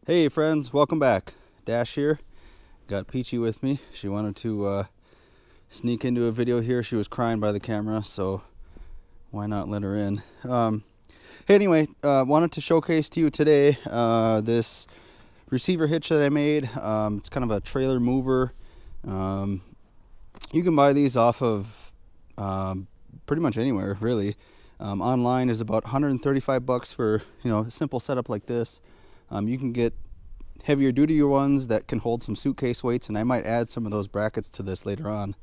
Hey friends, welcome back. Dash here. Got Peachy with me. She wanted to sneak into a video here. She was crying by the camera, so why not let her in? Hey, anyway, wanted to showcase to you today this receiver hitch that I made. It's kind of a trailer mover. You can buy these off of pretty much anywhere, really. Online is about 135 bucks for a simple setup like this. You can get heavier duty ones that can hold some suitcase weights, and I might add some of those brackets to this later on.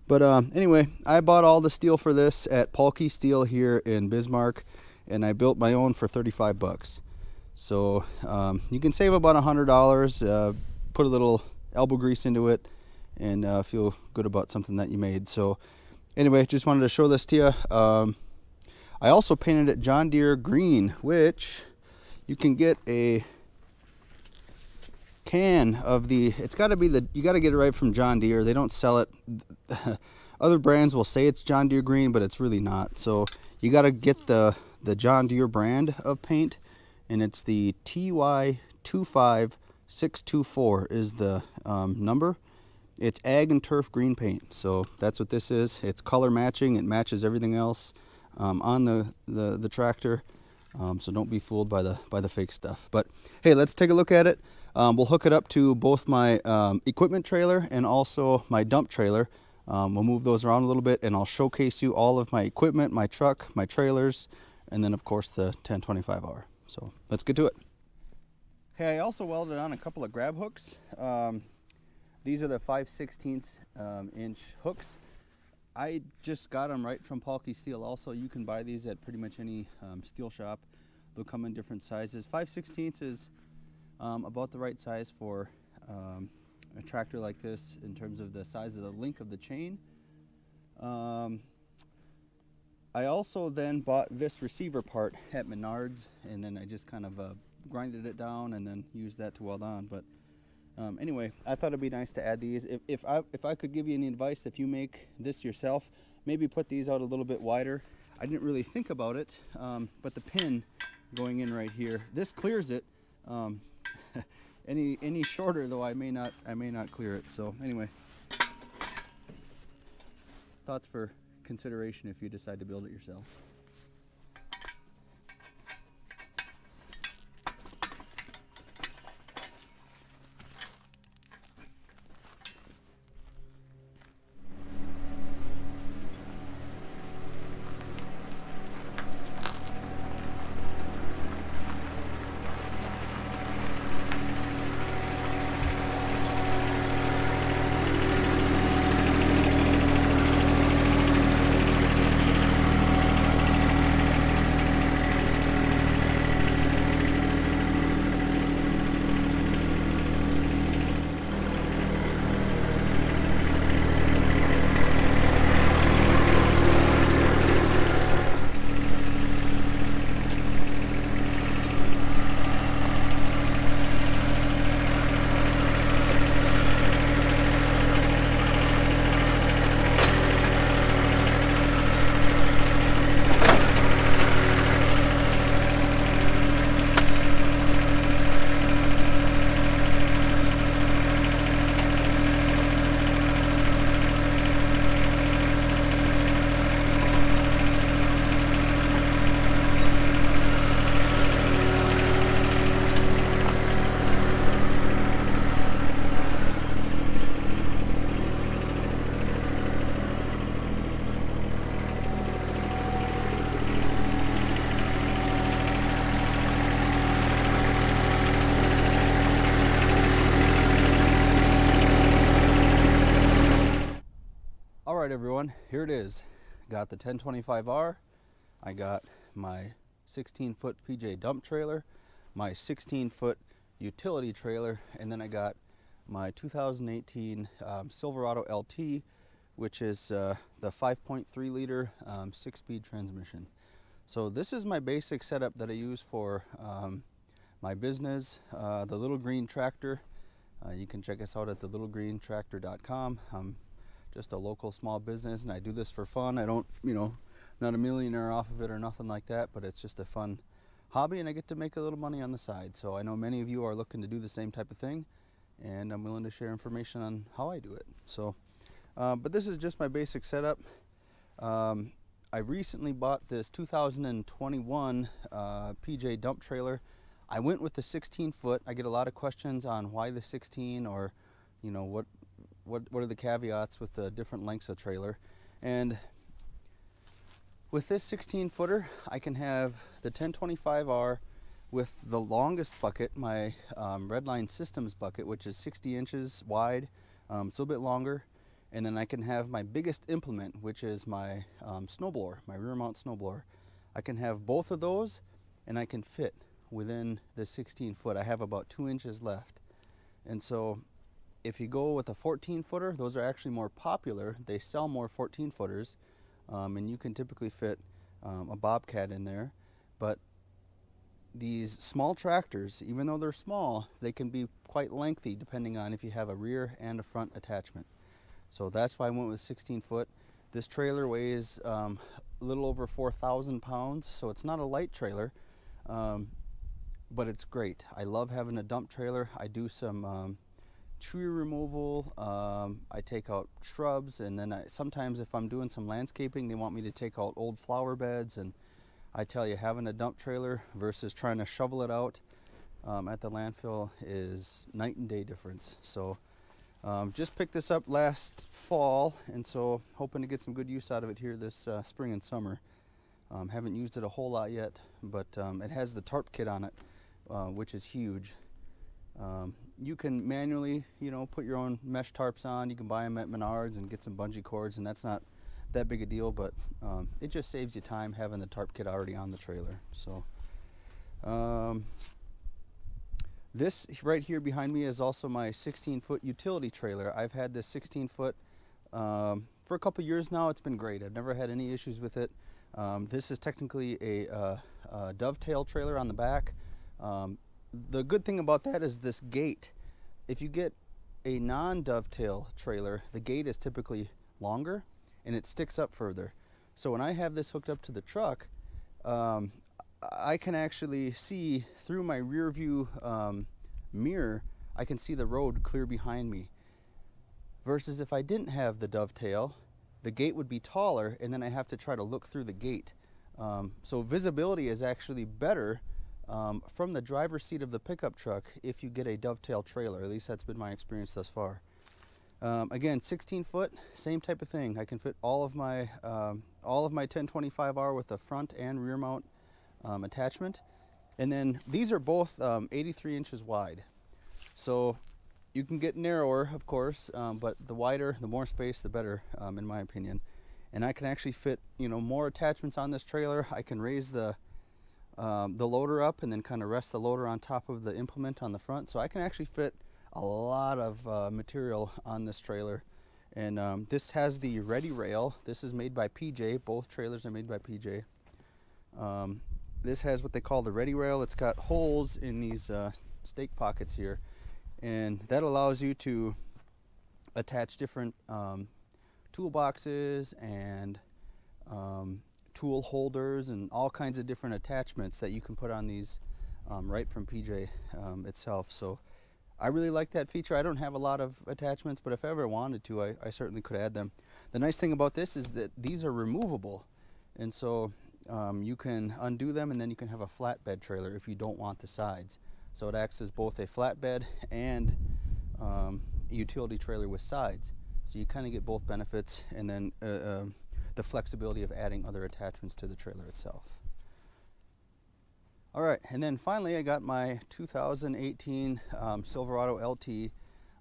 But anyway, I bought all the steel for this at Paulke Steel here in Bismarck, and I built my own for 35 bucks. So you can save about $100, put a little elbow grease into it, and feel good about something that you made. So anyway, just wanted to show this to you. I also painted it John Deere green, which you can get a can of it's got to be you got to get it right from John Deere. They don't sell it. Other brands will say it's John Deere green, but it's really not. So you got to get the John Deere brand of paint, and it's the TY25624 is the number. It's Ag and Turf green paint. So that's what this is. It's color matching. It matches everything else on the tractor. So don't be fooled by the fake stuff. But hey, let's take a look at it. We'll hook it up to both my equipment trailer and also my dump trailer. We'll move those around a little bit, and I'll showcase you all of my equipment, my truck, my trailers, and then of course the 1025R. So let's get to it. Hey, I also welded on a couple of grab hooks. These are the 5/16 inch hooks. I just got them right from Paulke Steel. Also, you can buy these at pretty much any steel shop. They'll come in different sizes. 5/16 is about the right size for a tractor like this in terms of the size of the link of the chain. I also then bought this receiver part at Menards, and then I just kind of grinded it down and then used that to weld on. But anyway, I thought it'd be nice to add these. If I could give you any advice, if you make this yourself, maybe put these out a little bit wider. I didn't really think about it, but the pin going in right here, this clears it. Any shorter though, I may not clear it. So anyway, thoughts for consideration if you decide to build it yourself. All right, everyone, here it is. Got the 1025R. I got my 16-foot PJ dump trailer, my 16-foot utility trailer, and then I got my 2018 Silverado LT, which is the 5.3 liter 6-speed transmission. So this is my basic setup that I use for my business, the Little Green Tractor. You can check us out at thelittlegreentractor.com. I'm just a local small business, and I do this for fun. I don't, not a millionaire off of it or nothing like that, but it's just a fun hobby, and I get to make a little money on the side. So I know many of you are looking to do the same type of thing, and I'm willing to share information on how I do it. So, but this is just my basic setup. I recently bought this 2021 PJ dump trailer. I went with the 16 foot. I get a lot of questions on why the 16, or you know, what are the caveats with the different lengths of trailer. And with this 16 footer, I can have the 1025R with the longest bucket, my Redline Systems bucket, which is 60 inches wide, so a bit longer. And then I can have my biggest implement, which is my snowblower, my rear mount snowblower. I can have both of those, and I can fit within the 16 foot. I have about 2 inches left. And so if you go with a 14 footer, those are actually more popular. They sell more 14 footers, and you can typically fit a Bobcat in there. But these small tractors, even though they're small, they can be quite lengthy depending on if you have a rear and a front attachment. So that's why I went with 16 foot. This trailer weighs a little over 4,000 pounds, so it's not a light trailer, but it's great. I love having a dump trailer. I do some tree removal. I take out shrubs, and then sometimes if I'm doing some landscaping, they want me to take out old flower beds. And I tell you, having a dump trailer versus trying to shovel it out at the landfill is night and day difference. So just picked this up last fall, and so hoping to get some good use out of it here this spring and summer. Haven't used it a whole lot yet, but it has the tarp kit on it, which is huge. You can manually, put your own mesh tarps on. You can buy them at Menards and get some bungee cords, and that's not that big a deal, but it just saves you time having the tarp kit already on the trailer. So this right here behind me is also my 16-foot utility trailer. I've had this 16-foot for a couple years now. It's been great. I've never had any issues with it. This is technically a dovetail trailer on the back. The good thing about that is this gate. If you get a non-dovetail trailer, the gate is typically longer and it sticks up further. So when I have this hooked up to the truck, I can actually see through my rear view mirror. I can see the road clear behind me. Versus if I didn't have the dovetail, the gate would be taller, and then I have to try to look through the gate. So visibility is actually better from the driver's seat of the pickup truck if you get a dovetail trailer. At least that's been my experience thus far. Again, 16 foot, same type of thing. I can fit all of my 1025R with a front and rear mount attachment. And then these are both 83 inches wide. So you can get narrower, of course, but the wider, the more space, the better, in my opinion. And I can actually fit, more attachments on this trailer. I can raise the loader up and then kind of rest the loader on top of the implement on the front. So I can actually fit a lot of material on this trailer. And this has the Ready Rail. This is made by PJ. Both trailers are made by PJ. This has what they call the Ready Rail. It's got holes in these stake pockets here, and that allows you to attach different toolboxes and tool holders and all kinds of different attachments that you can put on these right from PJ itself. So I really like that feature. I don't have a lot of attachments, but if I ever wanted to, I certainly could add them. The nice thing about this is that these are removable, and so you can undo them, and then you can have a flatbed trailer if you don't want the sides. So it acts as both a flatbed and a utility trailer with sides. So you kind of get both benefits, and then the flexibility of adding other attachments to the trailer itself. All right, and then finally I got my 2018 Silverado LT.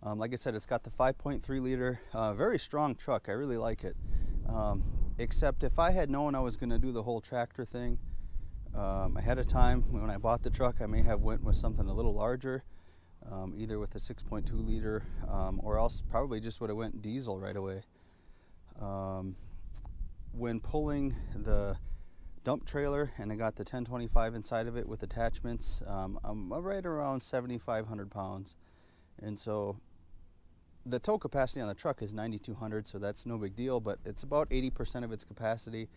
Like I said, it's got the 5.3 liter, very strong truck. I really like it. Except if I had known I was going to do the whole tractor thing ahead of time, when I bought the truck, I may have went with something a little larger, either with a 6.2 liter, or else probably just would have went diesel right away. When pulling the dump trailer, and I got the 1025 inside of it with attachments, I'm right around 7,500 pounds, and so the tow capacity on the truck is 9,200, so that's no big deal, but it's about 80% of its capacity.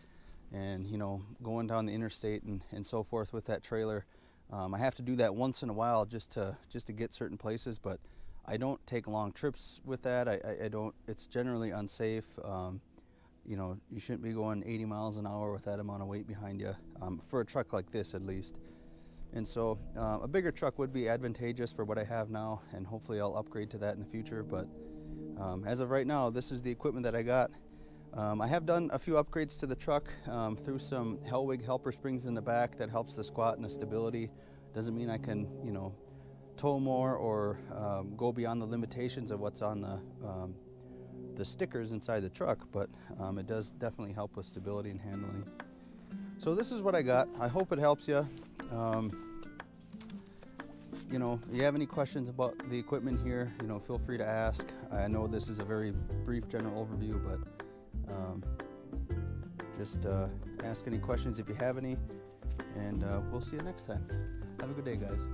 and you know, going down the interstate and so forth with that trailer. I have to do that once in a while just to get certain places, but I don't take long trips with that. I don't. It's generally unsafe. You know, you shouldn't be going 80 miles an hour with that amount of weight behind you, for a truck like this at least. And so a bigger truck would be advantageous for what I have now, and hopefully I'll upgrade to that in the future. But as of right now, this is the equipment that I got. I have done a few upgrades to the truck through some Hellwig helper springs in the back that helps the squat and the stability. Doesn't mean I can, you know, tow more or go beyond the limitations of what's on the stickers inside the truck, but it does definitely help with stability and handling. So this is what I got. I hope it helps you. You know, if you have any questions about the equipment here, you know, feel free to ask. I know this is a very brief general overview, but just ask any questions if you have any, and we'll see you next time. Have a good day, guys.